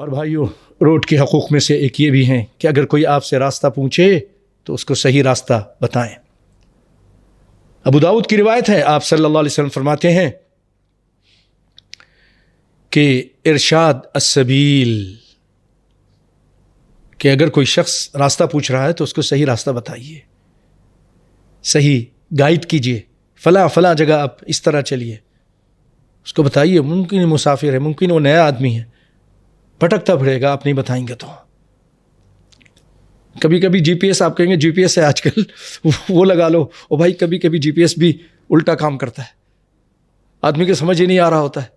اور بھائیو، روڈ کے حقوق میں سے ایک یہ بھی ہیں کہ اگر کوئی آپ سے راستہ پوچھے تو اس کو صحیح راستہ بتائیں۔ ابو داؤد کی روایت ہے، آپ صلی اللہ علیہ وسلم فرماتے ہیں کہ ارشاد السبیل، کہ اگر کوئی شخص راستہ پوچھ رہا ہے تو اس کو صحیح راستہ بتائیے، صحیح گائیڈ کیجئے، فلاں جگہ آپ اس طرح چلیے، اس کو بتائیے۔ ممکن مسافر ہے، ممکن وہ نیا آدمی ہے، بھٹکتا پھرے گا، آپ نہیں بتائیں گے تو۔ کبھی کبھی جی پی ایس، آپ کہیں گے جی پی ایس ہے آج کل، وہ لگا لو۔ او بھائی، کبھی کبھی جی پی ایس بھی الٹا کام کرتا ہے، آدمی کے سمجھ ہی نہیں آ رہا ہوتا ہے،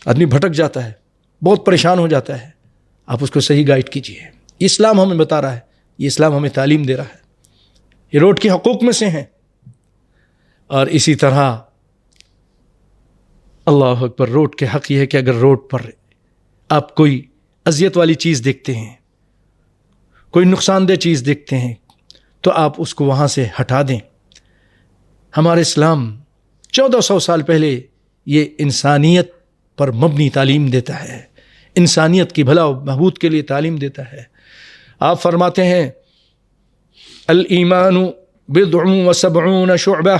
آدمی بھٹک جاتا ہے، بہت پریشان ہو جاتا ہے۔ آپ اس کو صحیح گائیڈ کیجیے۔ اسلام ہمیں بتا رہا ہے، یہ اسلام ہمیں تعلیم دے رہا ہے، یہ روڈ کے حقوق میں سے ہیں۔ اور اسی طرح اللہ اکبر، روڈ کے حق یہ ہے کہ اگر روڈ پر آپ کوئی اذیت والی چیز دیکھتے ہیں، کوئی نقصان دہ چیز دیکھتے ہیں، تو آپ اس کو وہاں سے ہٹا دیں۔ ہمارے اسلام 1400 سال پہلے یہ انسانیت پر مبنی تعلیم دیتا ہے، انسانیت کی بھلا و بہبود کے لیے تعلیم دیتا ہے۔ آپ فرماتے ہیں الایمان بضع و70 شعبہ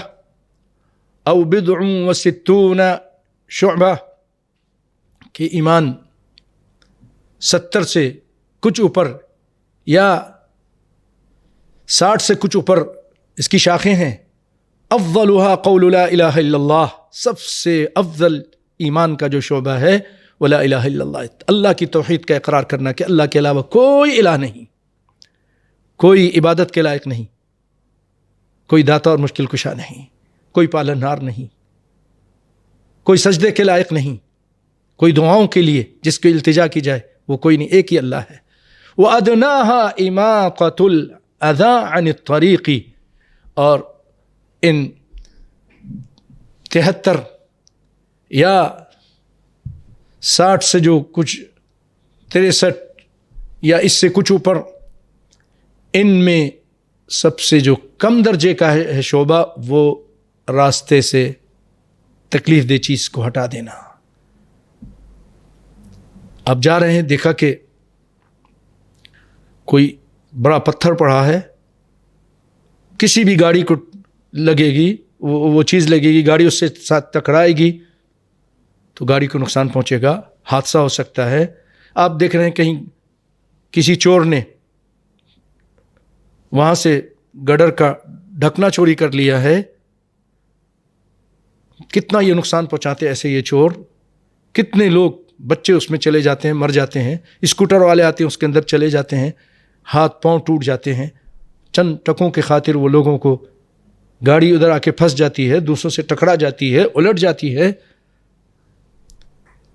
او بضع و60 شعبہ، کہ ایمان 70 سے کچھ اوپر یا 60 سے کچھ اوپر اس کی شاخیں ہیں۔ افضلها قول لا الہ الا اللہ، سب سے افضل ایمان کا جو شعبہ ہے وہ لا الہ الا اللہ، اللہ کی توحید کا اقرار کرنا کہ اللہ کے علاوہ کوئی الہ نہیں، کوئی عبادت کے لائق نہیں، کوئی داتا اور مشکل کشا نہیں، کوئی پالنہار نہیں، کوئی سجدے کے لائق نہیں، کوئی دعاؤں کے لیے جس کو التجا کی جائے وہ کوئی نہیں، ایک ہی اللہ ہے۔ وَأَدْنَاهَا إِمَاطَةُ الْأَذَىٰ عَنِ الطَّرِيقِ، اور ان 73 یا 60 سے جو کچھ 63 یا اس سے کچھ اوپر، ان میں سب سے جو کم درجے کا ہے شعبہ، وہ راستے سے تکلیف دہ چیز کو ہٹا دینا۔ آپ جا رہے ہیں، دیکھا کہ کوئی بڑا پتھر پڑا ہے، کسی بھی گاڑی کو لگے گی، وہ چیز لگے گی، گاڑی اس سے ساتھ ٹکرائے گی تو گاڑی کو نقصان پہنچے گا، حادثہ ہو سکتا ہے۔ آپ دیکھ رہے ہیں کہیں کسی چور نے وہاں سے گڈر کا ڈھکنا چوری کر لیا ہے، کتنا یہ نقصان پہنچاتے ایسے یہ چور، کتنے لوگ بچے اس میں چلے جاتے ہیں، مر جاتے ہیں، اسکوٹر والے آتے ہیں اس کے اندر چلے جاتے ہیں، ہاتھ پاؤں ٹوٹ جاتے ہیں، چند ٹکوں کے خاطر وہ لوگوں کو گاڑی ادھر آ کے پھنس جاتی ہے، دوسروں سے ٹکرا جاتی ہے، الٹ جاتی ہے،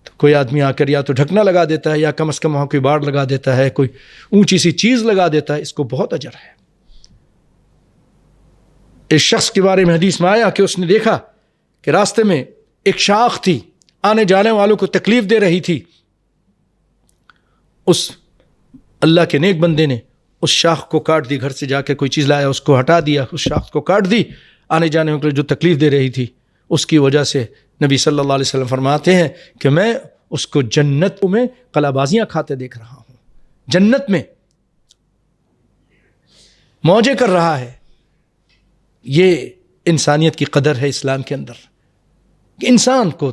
تو کوئی آدمی آ کر یا تو ڈھکنا لگا دیتا ہے یا کم از کم وہاں کوئی باڑ لگا دیتا ہے، کوئی اونچی سی چیز لگا دیتا ہے، اس کو بہت اجر ہے۔ اس شخص کے بارے میں حدیث میں آیا کہ اس نے دیکھا کہ راستے میں ایک شاخ تھی، آنے جانے والوں کو تکلیف دے رہی تھی، اس اللہ کے نیک بندے نے اس شاخ کو کاٹ دی، گھر سے جا کے کوئی چیز لایا، اس کو ہٹا دیا، اس شاخ کو کاٹ دی، آنے جانے والوں کو جو تکلیف دے رہی تھی، اس کی وجہ سے نبی صلی اللہ علیہ وسلم فرماتے ہیں کہ میں اس کو جنت میں قلا بازیاں کھاتے دیکھ رہا ہوں، جنت میں موجے کر رہا ہے۔ یہ انسانیت کی قدر ہے اسلام کے اندر، کہ انسان کو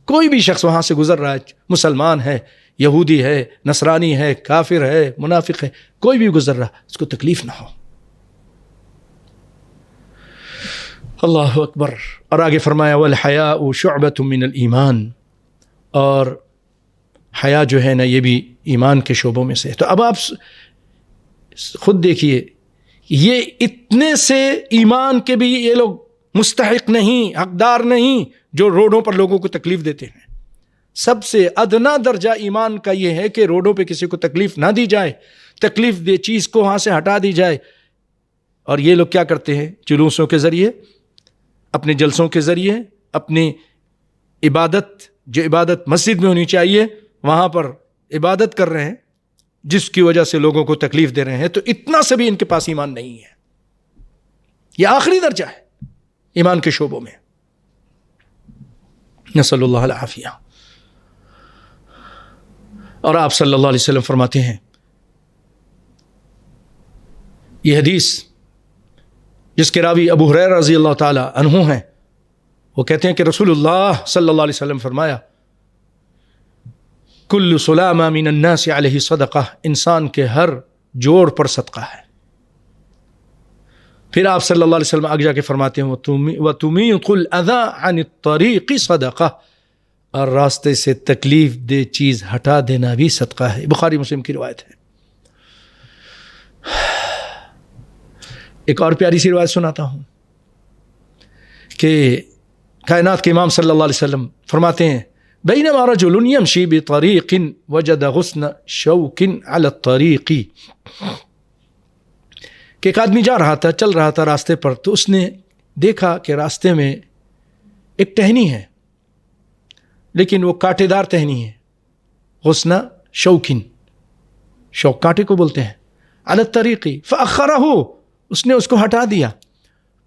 کوئی بھی شخص وہاں سے گزر رہا ہے، مسلمان ہے، یہودی ہے، نصرانی ہے، کافر ہے، منافق ہے، کوئی بھی گزر رہا، اس کو تکلیف نہ ہو۔ اللہ اکبر۔ اور آگے فرمایا وَالْحَيَاءُ شُعْبَةٌ مِّنَ الْإِيمَانِ، اور حیا جو ہے نا یہ بھی ایمان کے شعبوں میں سے ہے۔ تو اب آپ خود دیکھیے، یہ اتنے سے ایمان کے بھی یہ لوگ مستحق نہیں، حقدار نہیں، جو روڈوں پر لوگوں کو تکلیف دیتے ہیں۔ سب سے ادنا درجہ ایمان کا یہ ہے کہ روڈوں پہ کسی کو تکلیف نہ دی جائے، تکلیف دہ چیز کو وہاں سے ہٹا دی جائے۔ اور یہ لوگ کیا کرتے ہیں؟ جلوسوں کے ذریعے، اپنے جلسوں کے ذریعے، اپنی عبادت، جو عبادت مسجد میں ہونی چاہیے وہاں پر عبادت کر رہے ہیں، جس کی وجہ سے لوگوں کو تکلیف دے رہے ہیں۔ تو اتنا سے بھی ان کے پاس ایمان نہیں ہے، یہ آخری درجہ ہے ایمان کے شعبوں میں۔ نسأل اللہ العافیہ۔ اور آپ صلی اللہ علیہ وسلم فرماتے ہیں، یہ حدیث جس کے راوی ابو ہریرہ رضی اللہ تعالی عنہ ہیں، وہ کہتے ہیں کہ رسول اللہ صلی اللہ علیہ وسلم فرمایا، کل سلامہ من الناس علیہ صدقہ، انسان کے ہر جوڑ پر صدقہ ہے۔ پھر آپ صلی اللہ علیہ وسلم آگے جا کے فرماتے ہیں، وَتُمِيطُ الْأَذَىٰ عَنِ الطَّرِيقِ صَدَقَةٌ، اور راستے سے تکلیف دہ چیز ہٹا دینا بھی صدقہ ہے۔ بخاری مسلم کی روایت ہے۔ ایک اور پیاری سی روایت سناتا ہوں کہ کائنات کے امام صلی اللہ علیہ وسلم فرماتے ہیں، بینما رجل یمشی بطریق وجد غصن شوک علی الطریق، کہ ایک آدمی جا رہا تھا، چل رہا تھا راستے پر، تو اس نے دیکھا کہ راستے میں ایک ٹہنی ہے، لیکن وہ کانٹے دار ٹہنی ہے، غصن شوکن، شوک کانٹے کو بولتے ہیں، علی الطریق فاخرہ، اس نے اس کو ہٹا دیا،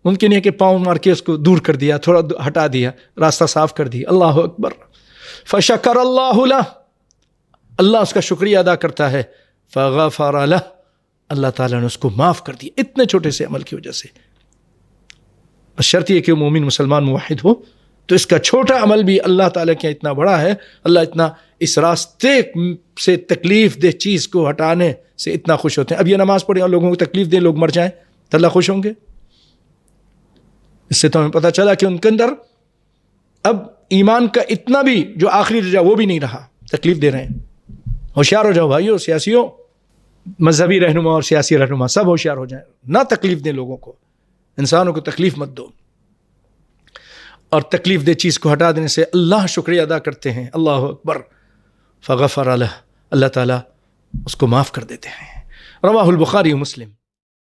ممکن ہے کہ پاؤں مار کے اس کو دور کر دیا، تھوڑا ہٹا دیا، راستہ صاف کر دیا۔ اللہ اکبر، فشکر اللہ لہ، اللہ اس کا شکریہ ادا کرتا ہے، فغفر لہ، اللہ تعالیٰ نے اس کو معاف کر دیا اتنے چھوٹے سے عمل کی وجہ سے۔ بس شرط یہ کہ وہ مومن مسلمان موحد ہو، تو اس کا چھوٹا عمل بھی اللہ تعالیٰ کے اتنا بڑا ہے، اللہ اتنا اس راستے سے تکلیف دہ چیز کو ہٹانے سے اتنا خوش ہوتے ہیں۔ اب یہ نماز پڑھیں اور لوگوں کو تکلیف دیں، لوگ مر جائیں تو اللہ خوش ہوں گے؟ اس سے تو ہمیں پتہ چلا کہ ان کے اندر اب ایمان کا اتنا بھی جو آخری درجہ وہ بھی نہیں رہا، تکلیف دے رہے ہیں۔ ہوشیار ہو جاؤ بھائیو، سیاسیوں، مذہبی رہنما اور سیاسی رہنما سب ہوشیار ہو جائیں، نہ تکلیف دیں لوگوں کو، انسانوں کو تکلیف مت دو، اور تکلیف دہ چیز کو ہٹا دینے سے اللہ شکریہ ادا کرتے ہیں۔ اللہ اکبر، فغفر لہ، اللہ تعالیٰ اس کو معاف کر دیتے ہیں۔ رواہ البخاری و مسلم۔